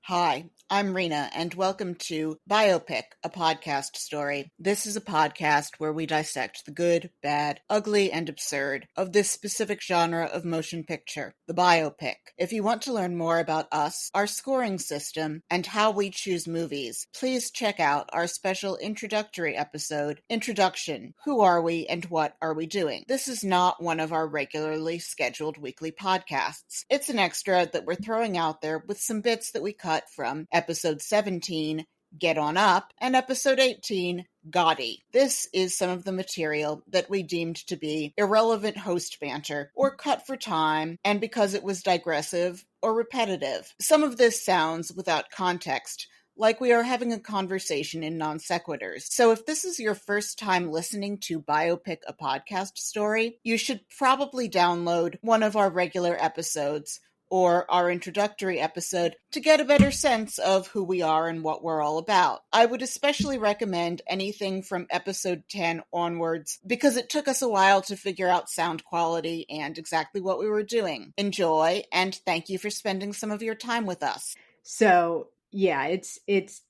Hi, I'm Rena, and welcome to Biopic, a podcast story. This is a podcast where we dissect the good, bad, ugly, and absurd of this specific genre of motion picture, the biopic. If you want to learn more about us, our scoring system, and how we choose movies, please check out our special introductory episode, Introduction, Who Are We and What Are We Doing? This is not one of our regularly scheduled weekly podcasts. It's an extra that we're throwing out there with some bits that we cut from episode 17, Get On Up, and episode 18, Gotti. This is some of the material that we deemed to be irrelevant host banter, or cut for time, and because it was digressive or repetitive. Some of this sounds without context, like we are having a conversation in non sequiturs. So if this is your first time listening to Biopic, a podcast story, you should probably download one of our regular episodes or our introductory episode to get a better sense of who we are and what we're all about. I would especially recommend anything from episode 10 onwards because it took us a while to figure out sound quality and exactly what we were doing. Enjoy, and thank you for spending some of your time with us. So, yeah, it's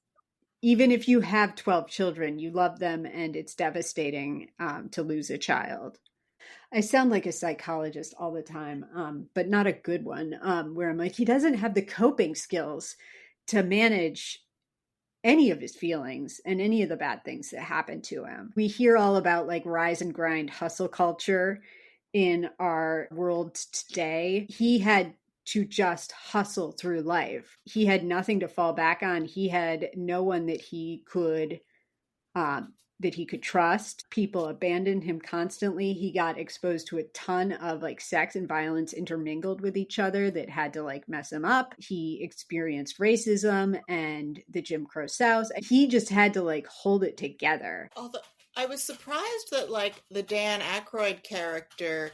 even if you have 12 children, you love them, and it's devastating to lose a child. I sound like a psychologist all the time, but not a good one, where I'm like, he doesn't have the coping skills to manage any of his feelings and any of the bad things that happen to him. We hear all about like rise and grind hustle culture in our world today. He had to just hustle through life. He had nothing to fall back on. He had no one that he could trust. People abandoned him constantly. He got exposed to a ton of like sex and violence intermingled with each other that had to like mess him up. He experienced racism and the Jim Crow South. He just had to like hold it together. Although I was surprised that like the Dan Ackyroyd character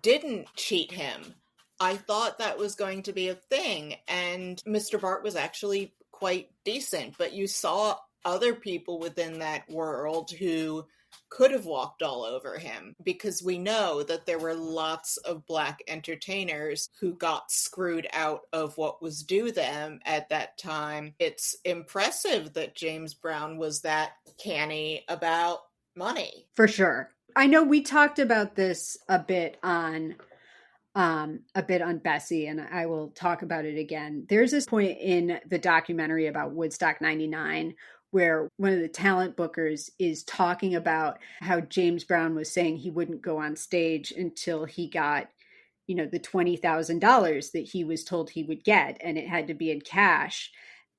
didn't cheat him. I thought that was going to be a thing, and Mr. Bart was actually quite decent, but you saw other people within that world who could have walked all over him, because we know that there were lots of Black entertainers who got screwed out of what was due them at that time. It's impressive that James Brown was that canny about money. For sure. I know we talked about this a bit on Bessie, and I will talk about it again. There's this point in the documentary about Woodstock 99 where one of the talent bookers is talking about how James Brown was saying he wouldn't go on stage until he got, the $20,000 that he was told he would get, and it had to be in cash.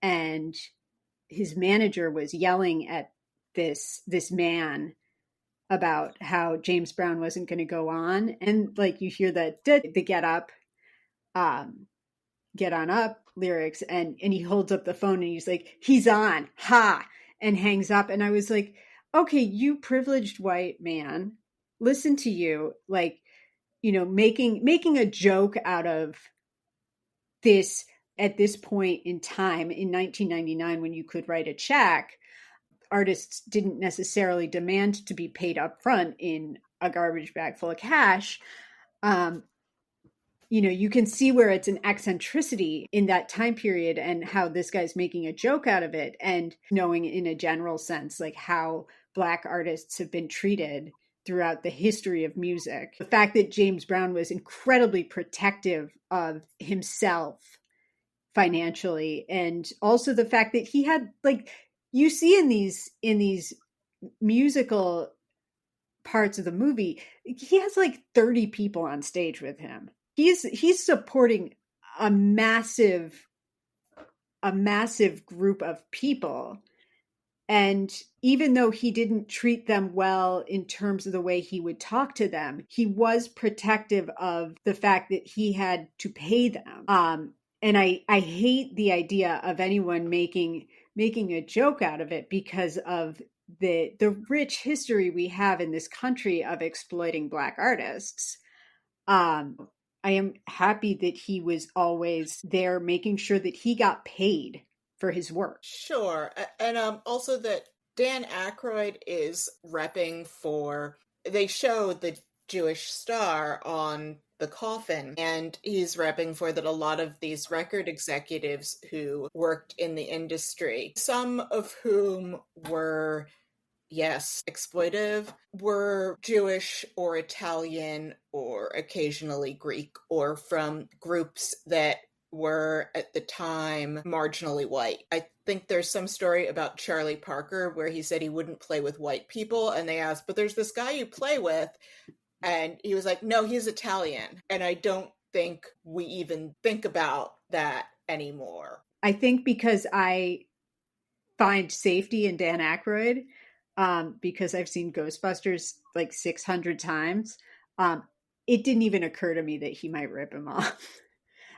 And his manager was yelling at this man about how James Brown wasn't going to go on. And like you hear the get on up lyrics, and he holds up the phone and he's like, he's on, ha, and hangs up. And I was like, okay, you privileged white man, listen to you, like, making a joke out of this at this point in time in 1999 when you could write a check. Artists didn't necessarily demand to be paid up front in a garbage bag full of cash. You can see where it's an eccentricity in that time period and how this guy's making a joke out of it, and knowing in a general sense, like how Black artists have been treated throughout the history of music. The fact that James Brown was incredibly protective of himself financially, and also the fact that he had, like, you see in these musical parts of the movie, he has like 30 people on stage with him. He's supporting a massive group of people. And even though he didn't treat them well in terms of the way he would talk to them, he was protective of the fact that he had to pay them. And I hate the idea of anyone making a joke out of it because of the rich history we have in this country of exploiting Black artists. I am happy that he was always there making sure that he got paid for his work. Sure. And also that Dan Ackyroyd is repping for, they show the Jewish star on the coffin. And he's repping for that a lot of these record executives who worked in the industry, some of whom were, yes, exploitive, were Jewish or Italian or occasionally Greek, or from groups that were at the time marginally white. I think there's some story about Charlie Parker where he said he wouldn't play with white people, and they asked, but there's this guy you play with, and he was like, no, he's Italian. And I don't think we even think about that anymore. I think because I find safety in Dan Ackyroyd, because I've seen Ghostbusters like 600 times, it didn't even occur to me that he might rip him off.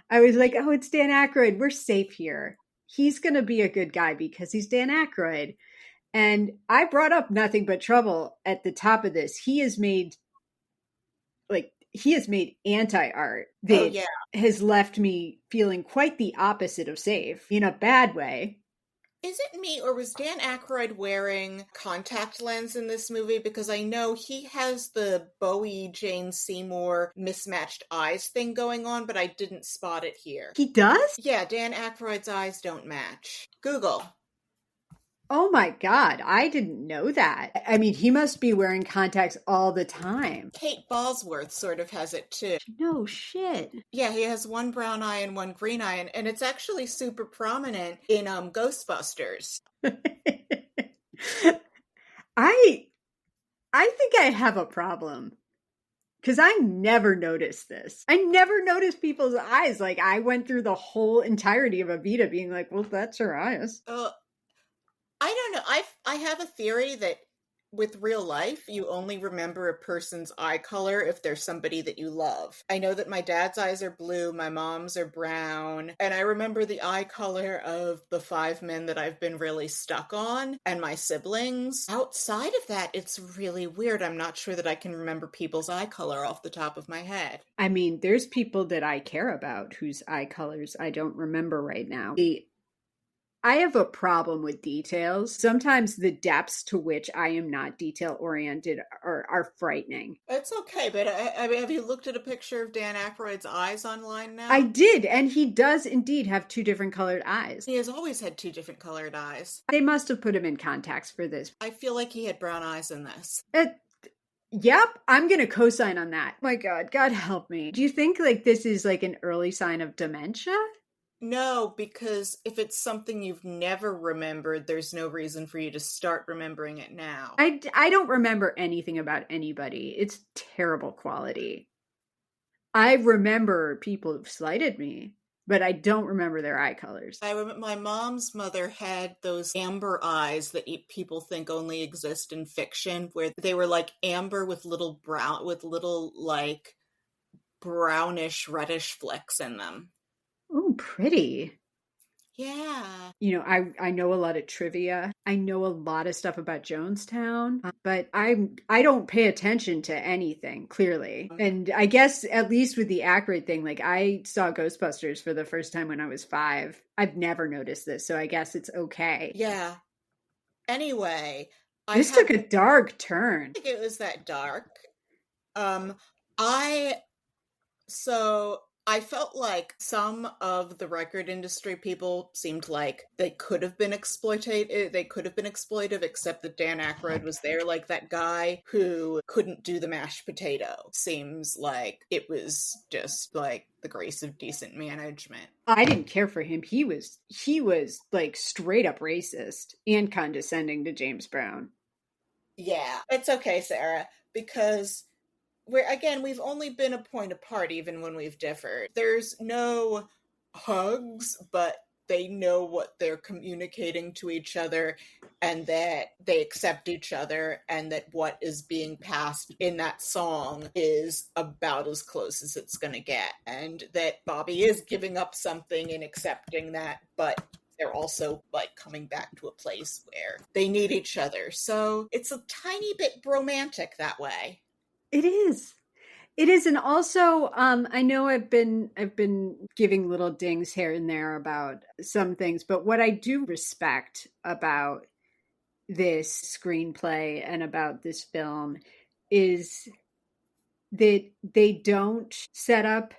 I was like, oh, it's Dan Ackyroyd. We're safe here. He's going to be a good guy because he's Dan Ackyroyd. And I brought up Nothing But Trouble at the top of this. He has made anti-art that has left me feeling quite the opposite of safe in a bad way. Is it me, or was Dan Ackyroyd wearing contact lens in this movie? Because I know he has the Bowie Jane Seymour mismatched eyes thing going on, but I didn't spot it here. He does? Yeah, Dan Ackyroyd's eyes don't match. Google. Oh my God, I didn't know that. I mean, he must be wearing contacts all the time. Kate Bosworth sort of has it too. No shit. Yeah, he has one brown eye and one green eye, and it's actually super prominent in Ghostbusters. I think I have a problem. Because I never noticed this. I never noticed people's eyes. Like, I went through the whole entirety of Evita being like, well, that's her eyes. I don't know. I have a theory that with real life, you only remember a person's eye color if there's somebody that you love. I know that my dad's eyes are blue, my mom's are brown, and I remember the eye color of the 5 men that I've been really stuck on, and my siblings. Outside of that, it's really weird. I'm not sure that I can remember people's eye color off the top of my head. I mean, there's people that I care about whose eye colors I don't remember right now. I have a problem with details. Sometimes the depths to which I am not detail-oriented are frightening. It's okay, but I mean, have you looked at a picture of Dan Ackyroyd's eyes online now? I did, and he does indeed have 2 different colored eyes. He has always had 2 different colored eyes. They must have put him in contacts for this. I feel like he had brown eyes in this. Yep, I'm going to co-sign on that. My God, God help me. Do you think like this is like an early sign of dementia? No, because if it's something you've never remembered, there's no reason for you to start remembering it now. I don't remember anything about anybody. It's terrible quality. I remember people who've slighted me, but I don't remember their eye colors. I remember my mom's mother had those amber eyes that people think only exist in fiction, where they were like amber with little like brownish reddish flecks in them. Oh, pretty. Yeah. You know, I know a lot of trivia. I know a lot of stuff about Jonestown, but I don't pay attention to anything, clearly. And I guess at least with the Ackyroyd thing, like I saw Ghostbusters for the first time when I was 5. I've never noticed this, so I guess it's okay. Yeah. Anyway, this took a dark turn. I think it was that dark. I felt like some of the record industry people seemed like they could have been exploited. They could have been exploitive, except that Dan Ackyroyd was there. Like that guy who couldn't do the mashed potato seems like it was just like the grace of decent management. I didn't care for him. He was like straight up racist and condescending to James Brown. Yeah, it's okay, Sarah, because we've only been a point apart even when we've differed. There's no hugs, but they know what they're communicating to each other and that they accept each other and that what is being passed in that song is about as close as it's going to get. And that Bobby is giving up something and accepting that, but they're also like coming back to a place where they need each other. So it's a tiny bit romantic that way. It is. And also, I know I've been giving little dings here and there about some things, but what I do respect about this screenplay and about this film is that they don't set up.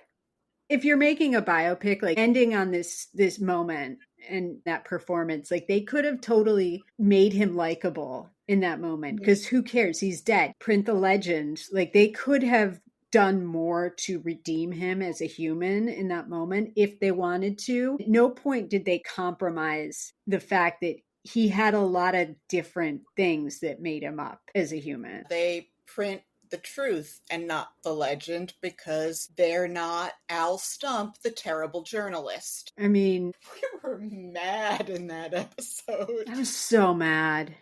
If you're making a biopic, like ending on this moment and that performance, like they could have totally made him likable in that moment, because who cares? He's dead. Print the legend. Like they could have done more to redeem him as a human in that moment if they wanted to. At no point did they compromise the fact that he had a lot of different things that made him up as a human. They print the truth and not the legend because they're not Al Stump, the terrible journalist. I mean, we were mad in that episode. I was so mad.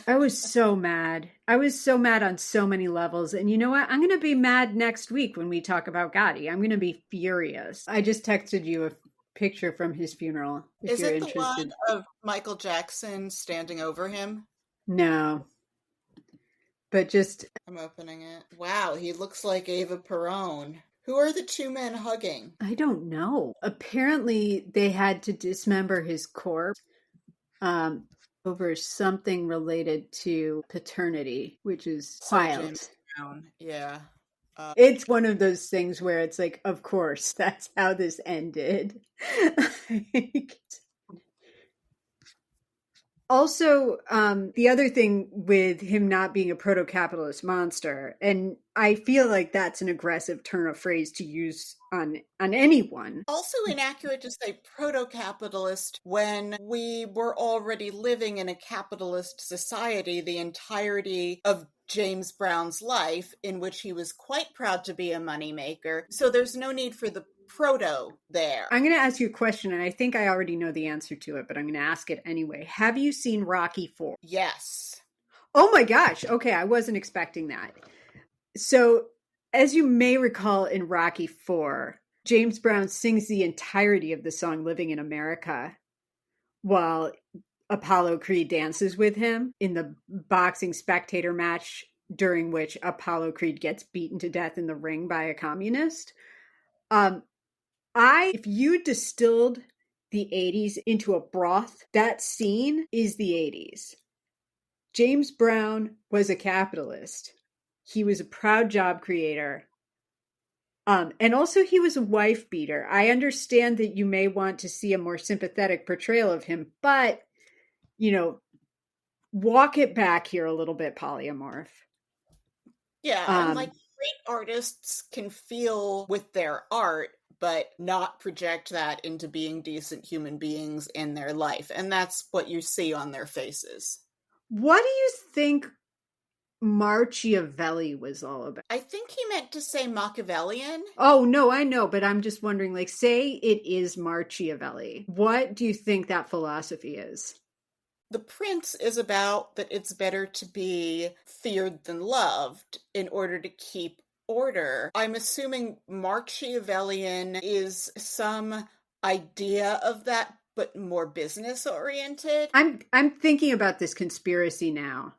I was so mad. I was so mad on so many levels. And you know what? I'm going to be mad next week when we talk about Gotti. I'm going to be furious. I just texted you a picture from his funeral. Is it the one of Michael Jackson standing over him? No. But just... I'm opening it. Wow, he looks like Eva Perón. Who are the two men hugging? I don't know. Apparently, they had to dismember his corpse over something related to paternity, which is wild. Yeah. It's one of those things where it's like, of course, that's how this ended. Also, the other thing with him not being a proto-capitalist monster, and I feel like that's an aggressive turn of phrase to use on anyone. Also inaccurate to say proto-capitalist when we were already living in a capitalist society the entirety of James Brown's life, in which he was quite proud to be a moneymaker. So there's no need for the proto there. I'm going to ask you a question, and I think I already know the answer to it, but I'm going to ask it anyway. Have you seen Rocky IV? Yes. Oh my gosh. Okay, I wasn't expecting that. So, as you may recall in Rocky IV, James Brown sings the entirety of the song Living in America while Apollo Creed dances with him in the boxing spectator match during which Apollo Creed gets beaten to death in the ring by a communist. If you distilled the 80s into a broth, that scene is the 80s. James Brown was a capitalist. He was a proud job creator. And also he was a wife beater. I understand that you may want to see a more sympathetic portrayal of him, but, walk it back here a little bit, Polyamorph. Yeah, and like great artists can feel with their art, but not project that into being decent human beings in their life. And that's what you see on their faces. What do you think Machiavelli was all about? I think he meant to say Machiavellian. Oh, no, I know, but I'm just wondering, like, say it is Machiavelli. What do you think that philosophy is? The Prince is about that it's better to be feared than loved in order to keep order. I'm assuming Machiavellian is some idea of that, but more business oriented. I'm thinking about this conspiracy now.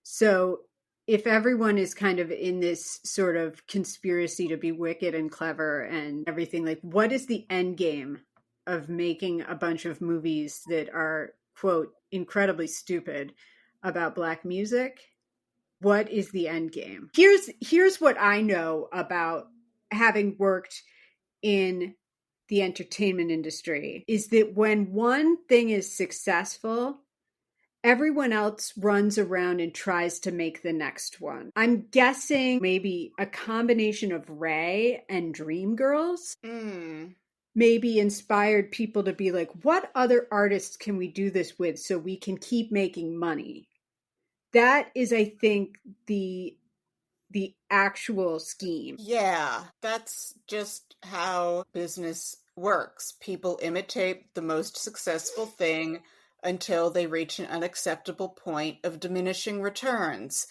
So if everyone is kind of in this sort of conspiracy to be wicked and clever and everything, like, what is the end game of making a bunch of movies that are, quote, incredibly stupid about Black music? What is the end game? Here's what I know about having worked in the entertainment industry, is that when one thing is successful, everyone else runs around and tries to make the next one. I'm guessing maybe a combination of Ray and Dreamgirls maybe inspired people to be like, what other artists can we do this with so we can keep making money? That is, I think, the actual scheme. Yeah, that's just how business works. People imitate the most successful thing until they reach an unacceptable point of diminishing returns.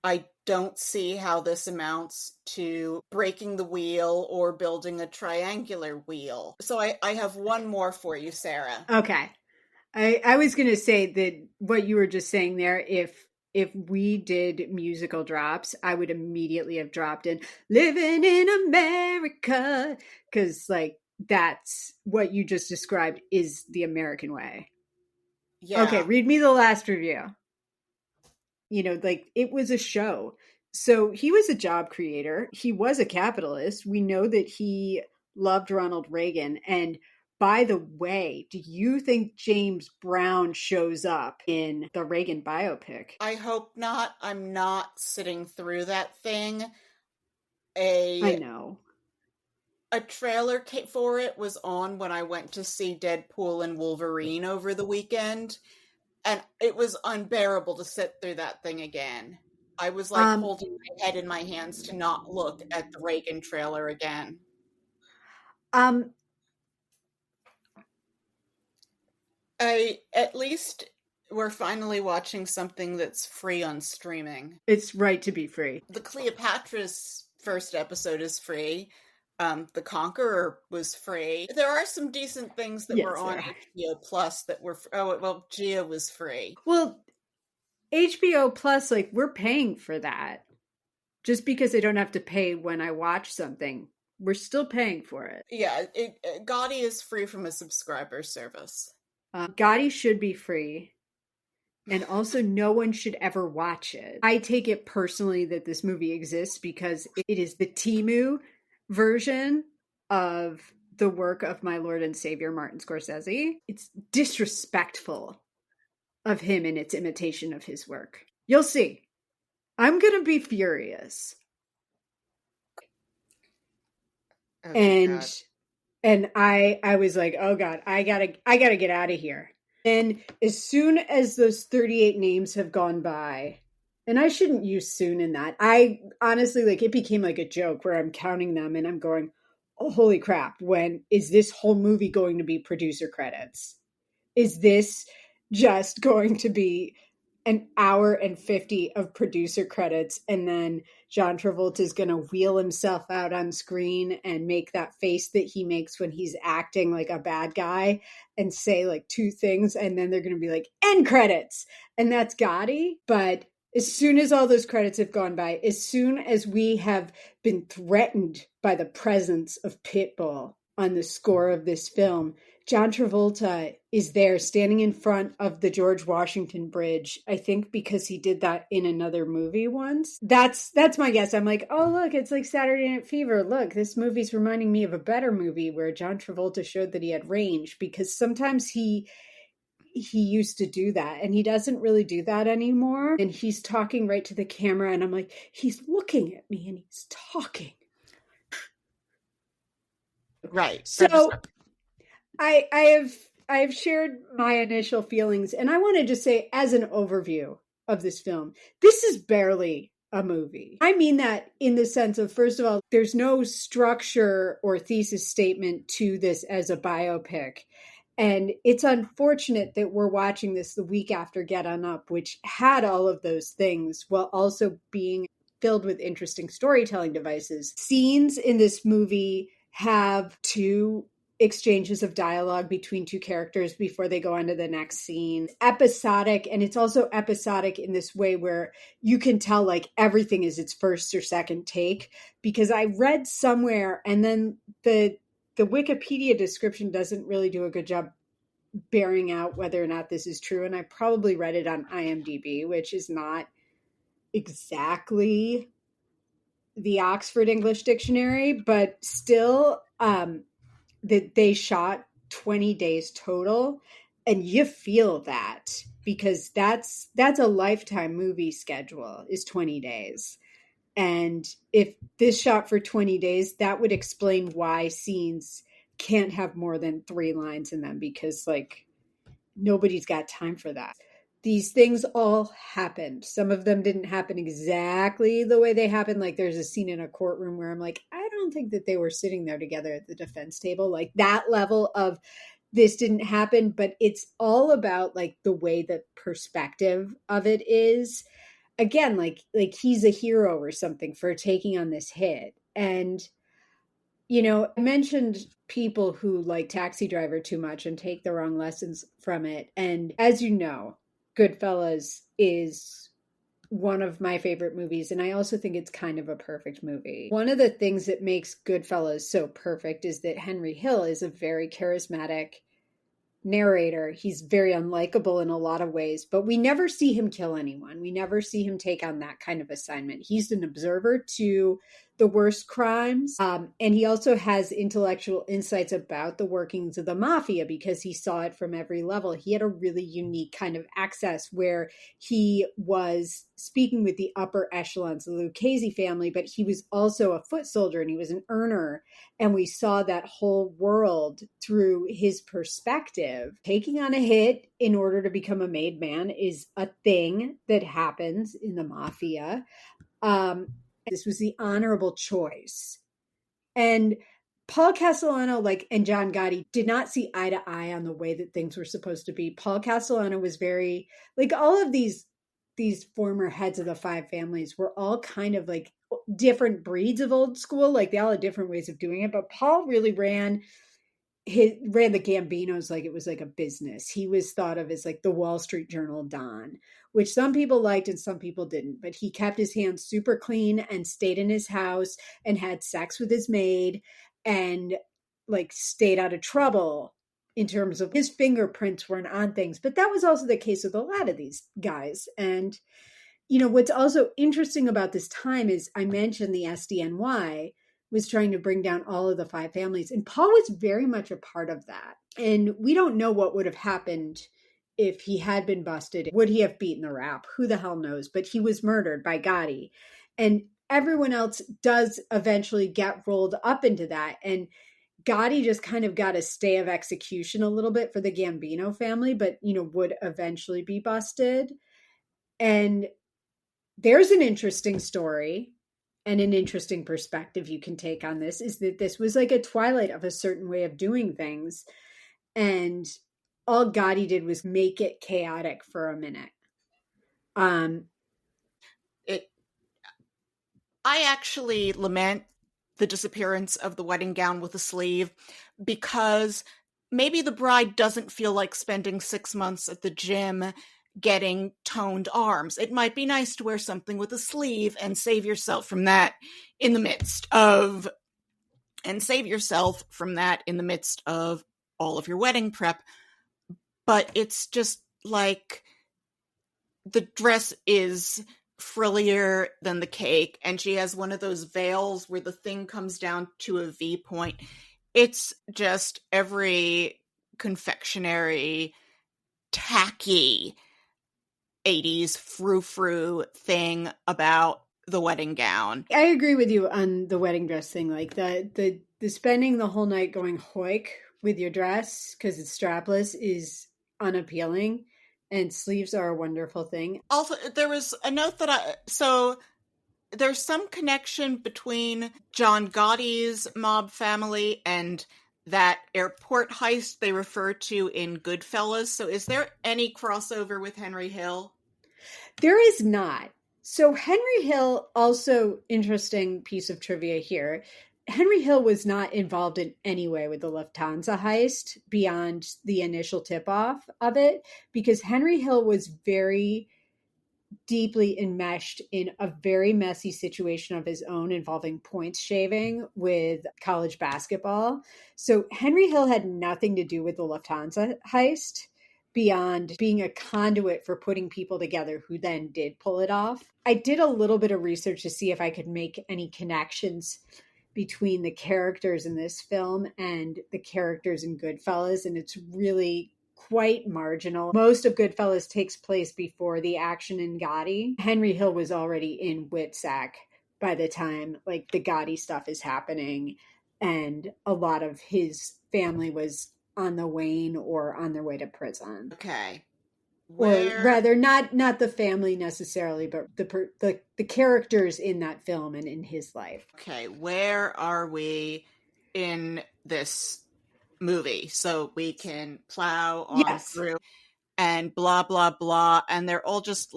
I don't see how this amounts to breaking the wheel or building a triangular wheel. So I have one more for you, Sarah. Okay. I was going to say that what you were just saying there, if we did musical drops, I would immediately have dropped in Living in America, because like that's what you just described is the American way. Yeah. Okay, read me the last review. Like it was a show. So he was a job creator. He was a capitalist. We know that he loved Ronald Reagan. And by the way, do you think James Brown shows up in the Reagan biopic? I hope not. I'm not sitting through that thing. I know. A trailer for it was on when I went to see Deadpool and Wolverine over the weekend, and it was unbearable to sit through that thing again. I was like holding my head in my hands to not look at the Reagan trailer again. At least we're finally watching something that's free on streaming. It's right to be free. The Cleopatra's first episode is free. The Conqueror was free. There are some decent things that were on HBO Plus that were. Gia was free. Well, HBO Plus, like, we're paying for that. Just because I don't have to pay when I watch something, we're still paying for it. Yeah, Gotti is free from a subscriber service. Gotti should be free. And also, no one should ever watch it. I take it personally that this movie exists because it is the Temu version of the work of my Lord and Savior, Martin Scorsese. It's disrespectful of him in its imitation of his work. You'll see. I'm going to be furious. Oh, and God. And I was like, oh God, I gotta get out of here. And as soon as those 38 names have gone by, and I shouldn't use soon in that, I honestly, like, it became like a joke where I'm counting them and I'm going, oh, holy crap, when is this whole movie going to be producer credits? Is this just going to be an hour and 50 of producer credits, and then John Travolta is going to wheel himself out on screen and make that face that he makes when he's acting like a bad guy and say like two things, and then they're going to be like, end credits, and that's Gotti. But as soon as all those credits have gone by, as soon as we have been threatened by the presence of Pitbull on the score of this film, John Travolta is there standing in front of the George Washington Bridge, I think because he did that in another movie once. That's my guess. I'm like, oh, look, it's like Saturday Night Fever. Look, this movie's reminding me of a better movie where John Travolta showed that he had range, because sometimes he used to do that and he doesn't really do that anymore. And he's talking right to the camera and I'm like, he's looking at me and he's talking. Right. So I have shared my initial feelings, and I want to just say, as an overview of this film, this is barely a movie. I mean that in the sense of, first of all, there's no structure or thesis statement to this as a biopic. And it's unfortunate that we're watching this the week after Get On Up, which had all of those things while also being filled with interesting storytelling devices. Scenes in this movie have two exchanges of dialogue between two characters before they go on to the next scene. Episodic, and it's also episodic in this way where you can tell like everything is its first or second take, because I read somewhere, and then the Wikipedia description doesn't really do a good job bearing out whether or not this is true, and I probably read it on IMDB, which is not exactly the Oxford English Dictionary, but still, that they shot 20 days total, and you feel that, because that's a lifetime movie schedule is 20 days. And if this shot for 20 days, that would explain why scenes can't have more than 3 lines in them, because like nobody's got time for that. These things all happened. Some of them didn't happen exactly the way they happened. Like there's a scene in a courtroom where I'm like, I don't think that they were sitting there together at the defense table. Like that level of this didn't happen, but it's all about like the way the perspective of it is. Again, like he's a hero or something for taking on this hit. And, you know, I mentioned people who like Taxi Driver too much and take the wrong lessons from it. And as you know, Goodfellas is one of my favorite movies, and I also think it's kind of a perfect movie. One of the things that makes Goodfellas so perfect is that Henry Hill is a very charismatic narrator. He's very unlikable in a lot of ways, but we never see him kill anyone. We never see him take on that kind of assignment. He's an observer to the worst crimes. And he also has intellectual insights about the workings of the mafia because he saw it from every level. He had a really unique kind of access where he was speaking with the upper echelons of the Lucchese family, but he was also a foot soldier and he was an earner. And we saw that whole world through his perspective. Taking on a hit in order to become a made man is a thing that happens in the mafia. This was the honorable choice. And Paul Castellano, and John Gotti did not see eye to eye on the way that things were supposed to be. Paul Castellano was very, all of these former heads of the five families were all kind of different breeds of old school. They all had different ways of doing it. But Paul really ran the Gambinos like it was like a business. He was thought of as the Wall Street Journal Don, which some people liked and some people didn't. But he kept his hands super clean and stayed in his house and had sex with his maid and stayed out of trouble in terms of his fingerprints weren't on things. But that was also the case with a lot of these guys. And, what's also interesting about this time is I mentioned the SDNY was trying to bring down all of the five families. And Paul was very much a part of that. And we don't know what would have happened if he had been busted. Would he have beaten the rap? Who the hell knows? But he was murdered by Gotti. And everyone else does eventually get rolled up into that. And Gotti just kind of got a stay of execution a little bit for the Gambino family, but, would eventually be busted. And there's an interesting story and an interesting perspective you can take on this, is that this was a twilight of a certain way of doing things. And all Gotti did was make it chaotic for a minute. I actually lament the disappearance of the wedding gown with a sleeve because maybe the bride doesn't feel like spending 6 months at the gym getting toned arms. It might be nice to wear something with a sleeve and save yourself from that in the midst of all of your wedding prep. But it's just the dress is frillier than the cake, and she has one of those veils where the thing comes down to a V point. It's just every confectionery, tacky 80s frou-frou thing about the wedding gown. I agree with you on the wedding dress thing. The spending the whole night going hoik with your dress because it's strapless is unappealing, and sleeves are a wonderful thing. Also, there was a note there's some connection between John Gotti's mob family and that airport heist they refer to in Goodfellas. So is there any crossover with Henry Hill? There is not. So Henry Hill, also interesting piece of trivia here. Henry Hill was not involved in any way with the Lufthansa heist beyond the initial tip-off of it, because Henry Hill was very deeply enmeshed in a very messy situation of his own involving points shaving with college basketball. So Henry Hill had nothing to do with the Lufthansa heist beyond being a conduit for putting people together who then did pull it off. I did a little bit of research to see if I could make any connections between the characters in this film and the characters in Goodfellas, and it's really quite marginal. Most of Goodfellas takes place before the action in Gotti. Henry Hill was already in Witsack by the time the Gotti stuff is happening, and a lot of his family was on the wane or on their way to prison. Okay. Or rather, not the family necessarily, but the characters in that film and in his life. Okay, where are we in this movie? So we can plow on through and blah, blah, blah. And they're all just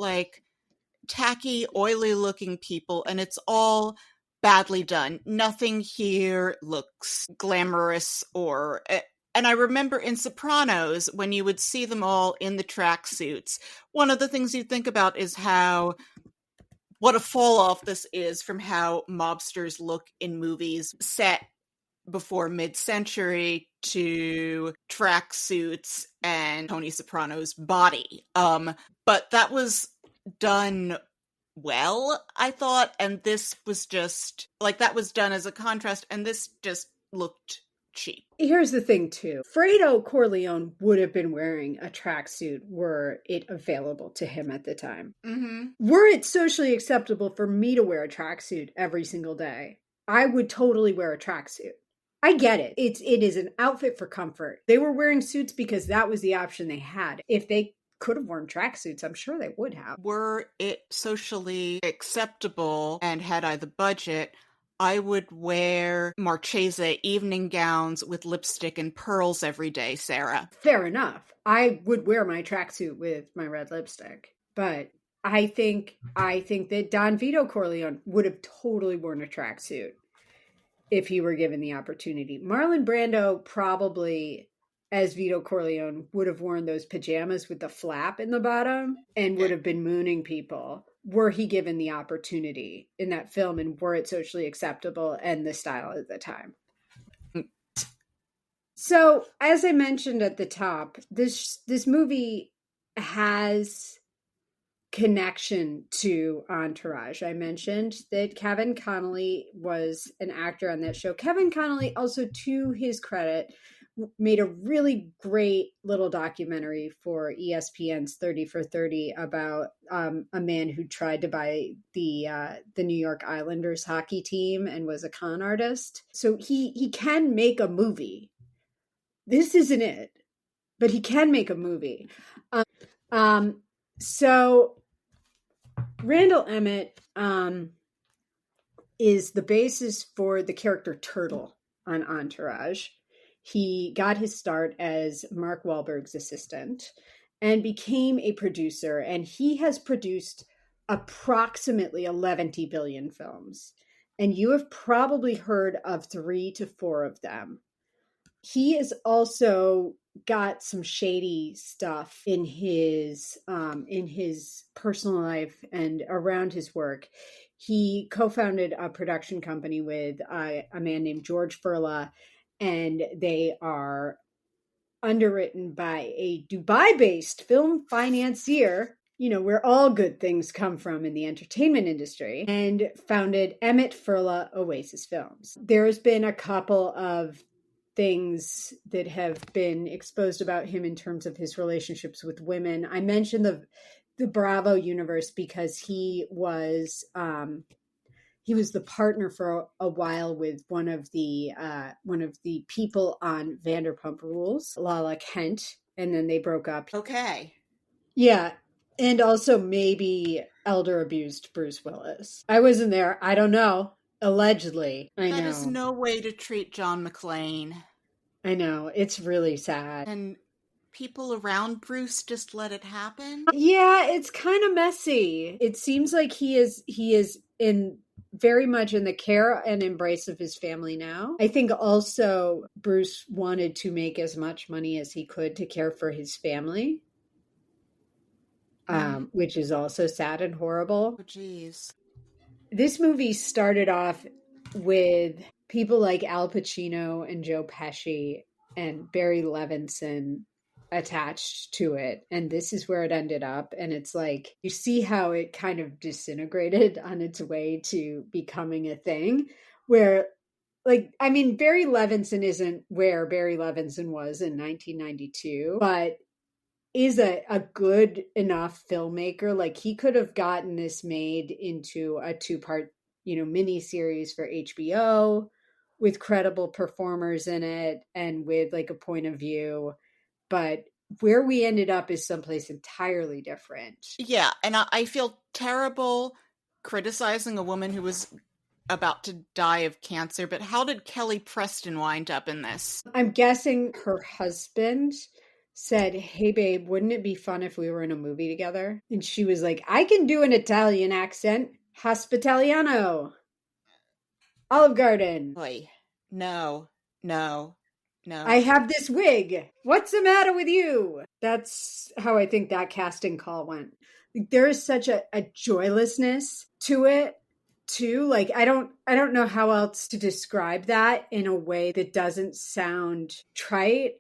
tacky, oily looking people. And it's all badly done. Nothing here looks glamorous and I remember in Sopranos, when you would see them all in the tracksuits, one of the things you think about is what a fall off this is from how mobsters look in movies set before mid-century to tracksuits and Tony Soprano's body. But that was done well, I thought, and this was just like that was done as a contrast, and this just looked cheap. Here's the thing too. Fredo Corleone would have been wearing a tracksuit were it available to him at the time. Mm-hmm. Were it socially acceptable for me to wear a tracksuit every single day, I would totally wear a tracksuit. I get it. It is an outfit for comfort. They were wearing suits because that was the option they had. If they could have worn tracksuits, I'm sure they would have. Were it socially acceptable and had I the budget, I would wear Marchesa evening gowns with lipstick and pearls every day, Sarah. Fair enough. I would wear my tracksuit with my red lipstick. But I think that Don Vito Corleone would have totally worn a tracksuit if he were given the opportunity. Marlon Brando probably, as Vito Corleone, would have worn those pajamas with the flap in the bottom and would have been mooning people were he given the opportunity in that film and were it socially acceptable and the style at the time. So, as I mentioned at the top, this movie has connection to Entourage. I mentioned that Kevin Connolly was an actor on that show. Kevin Connolly also, to his credit, made a really great little documentary for ESPN's 30 for 30 about a man who tried to buy the New York Islanders hockey team and was a con artist. So he can make a movie. This isn't it, but he can make a movie. So Randall Emmett is the basis for the character Turtle on Entourage. He got his start as Mark Wahlberg's assistant and became a producer, and he has produced approximately 11 billion films. And you have probably heard of 3 to 4 of them. He has also got some shady stuff in his personal life and around his work. He co-founded a production company with a man named George Furla, and they are underwritten by a Dubai-based film financier, you know, where all good things come from in the entertainment industry, and founded Emmett Furla Oasis Films. There's been a couple of things that have been exposed about him in terms of his relationships with women. I mentioned the Bravo universe because he was the partner for a while with one of the people on Vanderpump Rules, Lala Kent, and then they broke up. Okay. Yeah. And also maybe elder abused Bruce Willis. I wasn't there. I don't know. Allegedly. I know. That is no way to treat John McClane. I know. It's really sad. And people around Bruce just let it happen? Yeah, it's kind of messy. It seems like he is in very much in the care and embrace of his family now. I think also Bruce wanted to make as much money as he could to care for his family, which is also sad and horrible. Oh, geez. This movie started off with people like Al Pacino and Joe Pesci and Barry Levinson attached to it, and this is where it ended up. And it's like you see how it kind of disintegrated on its way to becoming a thing where, like, I mean, Barry Levinson isn't where Barry Levinson was in 1992, but is a good enough filmmaker. Like, he could have gotten this made into a 2-part, mini series for HBO with credible performers in it and with like a point of view. But where we ended up is someplace entirely different. Yeah, and I feel terrible criticizing a woman who was about to die of cancer, but how did Kelly Preston wind up in this? I'm guessing her husband said, "Hey babe, wouldn't it be fun if we were in a movie together?" And she was like, "I can do an Italian accent. Hospitaliano. Olive Garden." Boy, no. I have this wig. What's the matter with you? That's how I think that casting call went. There is such a joylessness to it, too. Like, I don't know how else to describe that in a way that doesn't sound trite,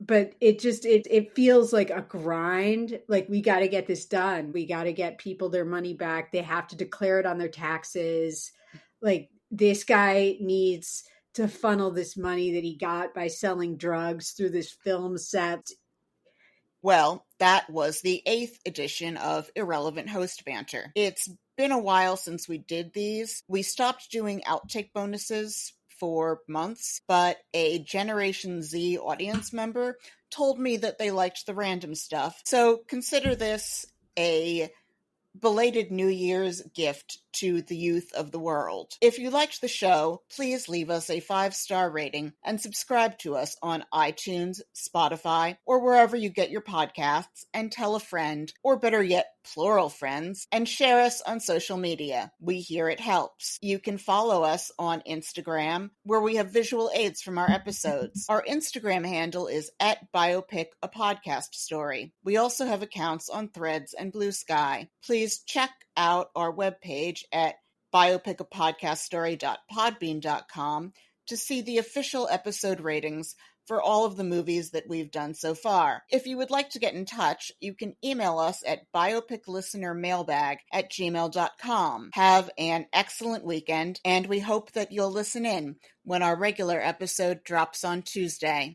but it feels like a grind. Like, we got to get this done. We got to get people their money back. They have to declare it on their taxes. Like, this guy needs to funnel this money that he got by selling drugs through this film set. Well, that was the 8th edition of Irrelevant Host Banter. It's been a while since we did these. We stopped doing outtake bonuses for months, but a Generation Z audience member told me that they liked the random stuff. So consider this a belated New Year's gift to the youth of the world. If you liked the show, please leave us a 5-star rating and subscribe to us on iTunes, Spotify, or wherever you get your podcasts, and tell a friend, or better yet, plural friends, and share us on social media. We hear it helps. You can follow us on Instagram, where we have visual aids from our episodes. Our Instagram handle is @biopic a podcast story. We also have accounts on Threads and Blue Sky. Please check out our webpage at biopicapodcaststory.podbean.com to see the official episode ratings for all of the movies that we've done so far. If you would like to get in touch, you can email us at biopiclistenermailbag@gmail.com. Have an excellent weekend, and we hope that you'll listen in when our regular episode drops on Tuesday.